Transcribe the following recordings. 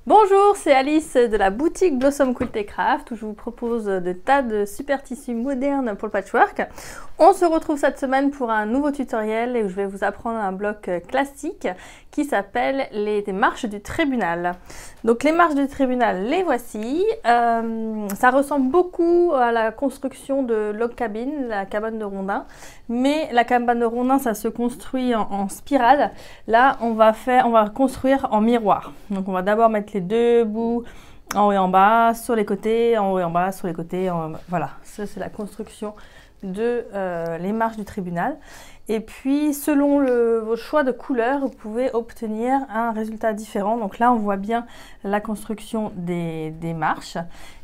Bonjour, c'est Alice de la boutique Blossom Quilted Craft où je vous propose des tas de super tissus modernes pour le patchwork. On se retrouve cette semaine pour un nouveau tutoriel et où je vais vous apprendre un bloc classique qui s'appelle les marches du tribunal. Donc les marches du tribunal, les voici. Ça ressemble beaucoup à la construction de log cabin, la cabane de rondin. Mais la cabane de rondin, ça se construit en spirale. Là, on va construire en miroir. Donc on va d'abord mettre les deux bouts en haut et en bas, sur les côtés, en haut et en bas, sur les côtés. Voilà, ça c'est la construction de les marches du tribunal. Et puis selon vos choix de couleurs, vous pouvez obtenir un résultat différent. Donc là on voit bien la construction des marches.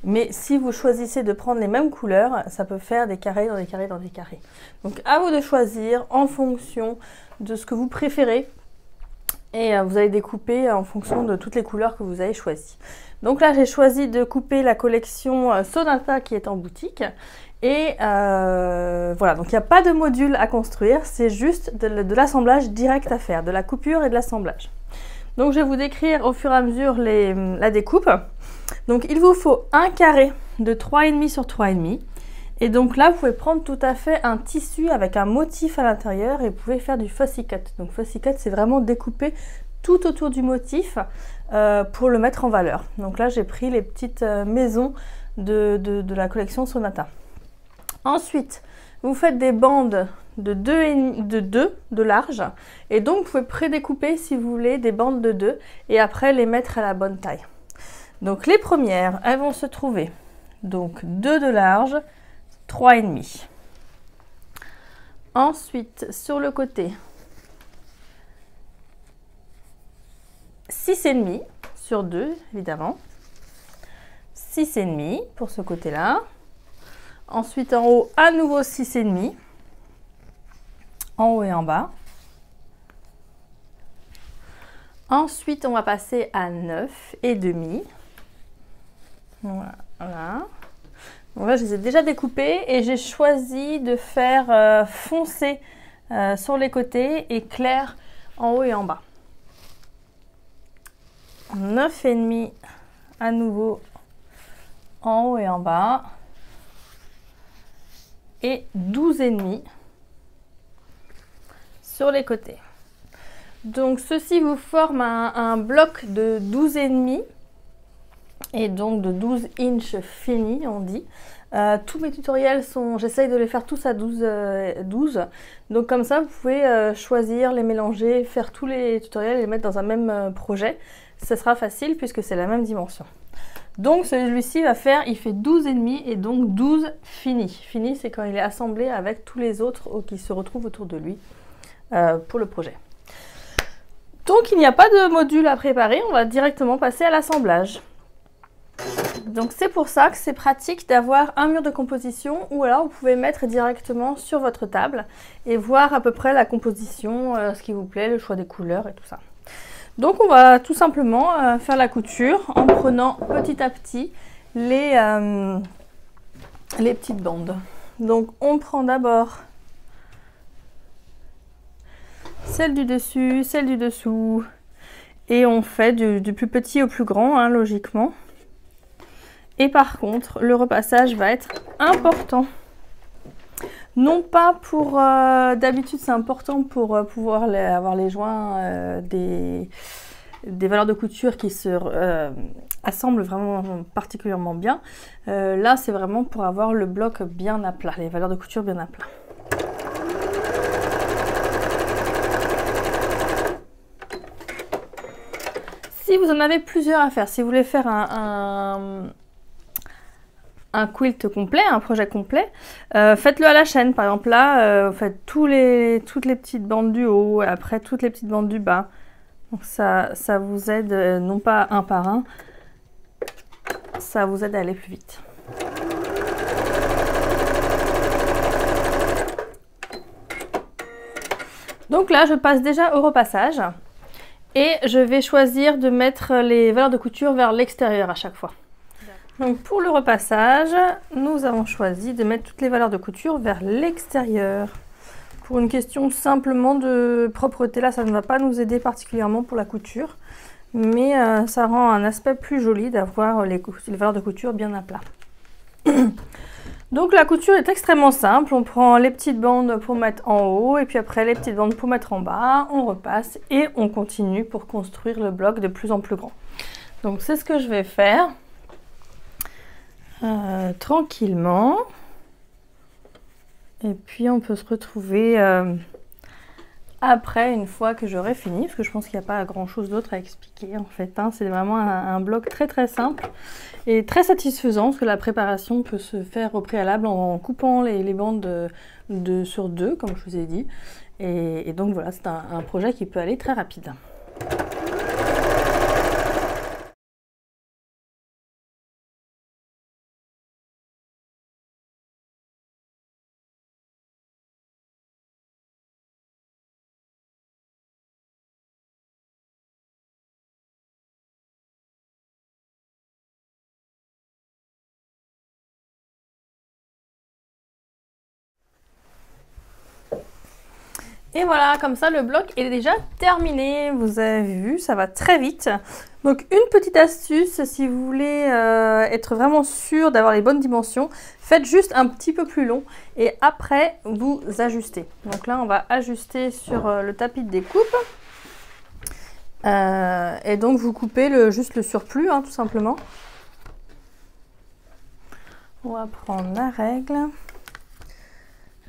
Mais si vous choisissez de prendre les mêmes couleurs, ça peut faire des carrés dans des carrés dans des carrés. Donc à vous de choisir en fonction de ce que vous préférez. Et vous allez découper en fonction de toutes les couleurs que vous avez choisies. Donc là j'ai choisi de couper la collection Sonata qui est en boutique. Et voilà, donc il n'y a pas de module à construire, c'est juste de l'assemblage direct à faire, de la coupure et de l'assemblage. Donc je vais vous décrire au fur et à mesure la découpe. Donc il vous faut un carré de 3,5 sur 3,5. Et donc là vous pouvez prendre tout à fait un tissu avec un motif à l'intérieur et vous pouvez faire du fussy cut. Donc fussy cut c'est vraiment découper tout autour du motif pour le mettre en valeur. Donc là j'ai pris les petites maisons de la collection Sonata. Ensuite, vous faites des bandes de 2 de large et donc vous pouvez prédécouper si vous voulez des bandes de 2 et après les mettre à la bonne taille. Donc les premières, elles vont se trouver donc 2 de large, 3,5. Ensuite, sur le côté, 6,5 sur 2 évidemment. 6,5 pour ce côté-là. Ensuite, en haut, à nouveau 6,5, en haut et en bas. Ensuite, on va passer à 9,5. Voilà. Donc là, je les ai déjà découpés et j'ai choisi de faire foncé sur les côtés et clair en haut et en bas. 9,5 à nouveau en haut et en bas. Et 12,5 sur les côtés. Donc ceci vous forme un bloc de 12,5 et donc de 12 inches fini on dit. Tous mes tutoriels j'essaye de les faire tous à 12. Donc comme ça vous pouvez choisir, les mélanger, faire tous les tutoriels et les mettre dans un même projet. Ce sera facile puisque c'est la même dimension. Donc celui-ci il fait 12,5 et donc 12 fini. Fini c'est quand il est assemblé avec tous les autres qui se retrouvent autour de lui pour le projet. Donc il n'y a pas de module à préparer, on va directement passer à l'assemblage. Donc c'est pour ça que c'est pratique d'avoir un mur de composition ou alors vous pouvez mettre directement sur votre table et voir à peu près la composition, ce qui vous plaît, le choix des couleurs et tout ça. Donc on va tout simplement faire la couture en prenant petit à petit les petites bandes. Donc on prend d'abord celle du dessus, celle du dessous et on fait du plus petit au plus grand hein, logiquement. Et par contre le repassage va être important. Non pas pour... d'habitude c'est important pour pouvoir avoir les joints des valeurs de couture qui se assemblent vraiment particulièrement bien. Là c'est vraiment pour avoir le bloc bien à plat, les valeurs de couture bien à plat. Si vous en avez plusieurs à faire, si vous voulez faire un quilt complet, un projet complet, faites-le à la chaîne. Par exemple là, vous faites toutes les petites bandes du haut et après toutes les petites bandes du bas. Donc ça vous aide, non pas un par un, ça vous aide à aller plus vite. Donc là, je passe déjà au repassage et je vais choisir de mettre les valeurs de couture vers l'extérieur à chaque fois. Donc pour le repassage, nous avons choisi de mettre toutes les valeurs de couture vers l'extérieur. Pour une question simplement de propreté, là ça ne va pas nous aider particulièrement pour la couture. mais ça rend un aspect plus joli d'avoir les valeurs de couture bien à plat. Donc la couture est extrêmement simple, on prend les petites bandes pour mettre en haut et puis après les petites bandes pour mettre en bas, on repasse et on continue pour construire le bloc de plus en plus grand. Donc c'est ce que je vais faire tranquillement et puis on peut se retrouver après une fois que j'aurai fini, parce que je pense qu'il n'y a pas grand chose d'autre à expliquer en fait, hein. C'est vraiment un bloc très simple et très satisfaisant parce que la préparation peut se faire au préalable en coupant les bandes sur deux comme je vous ai dit et donc voilà, c'est un projet qui peut aller très rapide. Et voilà, comme ça le bloc est déjà terminé. Vous avez vu, ça va très vite. Donc une petite astuce, si vous voulez être vraiment sûr d'avoir les bonnes dimensions, faites juste un petit peu plus long et après vous ajustez. Donc là on va ajuster sur le tapis de découpe. Et donc vous coupez juste le surplus, hein, tout simplement. On va prendre la règle.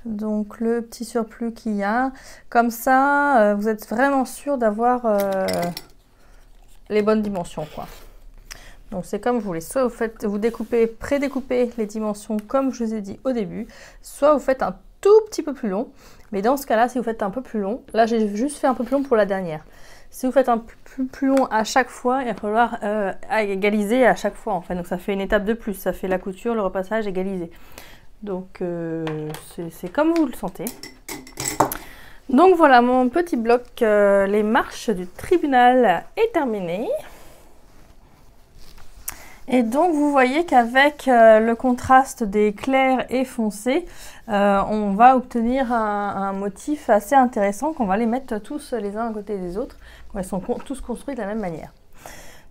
Donc le petit surplus qu'il y a, comme ça vous êtes vraiment sûr d'avoir les bonnes dimensions quoi. Donc c'est comme vous voulez, soit vous découpez, prédécoupez les dimensions comme je vous ai dit au début, soit vous faites un tout petit peu plus long, mais dans ce cas là si vous faites un peu plus long, là j'ai juste fait un peu plus long pour la dernière. Si vous faites un peu plus long à chaque fois, il va falloir égaliser à chaque fois en fait, donc ça fait une étape de plus, ça fait la couture, le repassage égalisé. Donc c'est comme vous le sentez. Donc voilà, mon petit bloc, les marches du tribunal est terminé. Et donc vous voyez qu'avec le contraste des clairs et foncés, on va obtenir un motif assez intéressant qu'on va les mettre tous les uns à côté des autres. Ils sont tous construits de la même manière.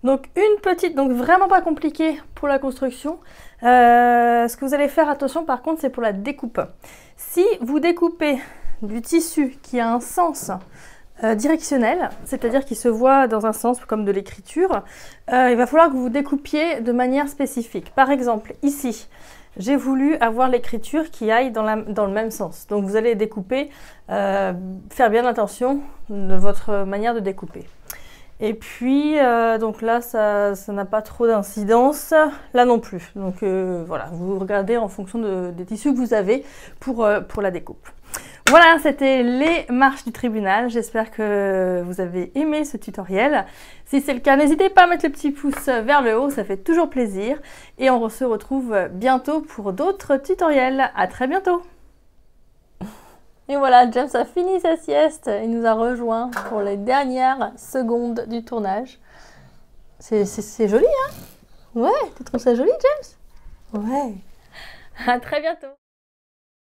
Donc une petite, donc vraiment pas compliqué pour la construction. Ce que vous allez faire attention par contre, c'est pour la découpe. Si vous découpez du tissu qui a un sens directionnel, c'est-à-dire qui se voit dans un sens comme de l'écriture, il va falloir que vous découpiez de manière spécifique. Par exemple, ici, j'ai voulu avoir l'écriture qui aille dans le même sens. Donc vous allez découper, faire bien attention de votre manière de découper. Et puis, donc là, ça n'a pas trop d'incidence, là non plus. Donc voilà, vous regardez en fonction des tissus que vous avez pour la découpe. Voilà, c'était les marches du tribunal. J'espère que vous avez aimé ce tutoriel. Si c'est le cas, n'hésitez pas à mettre le petit pouce vers le haut, ça fait toujours plaisir. Et on se retrouve bientôt pour d'autres tutoriels. À très bientôt! Et voilà, James a fini sa sieste, il nous a rejoint pour les dernières secondes du tournage. C'est joli, hein? Ouais, tu trouves ça joli, James? Ouais. À très bientôt.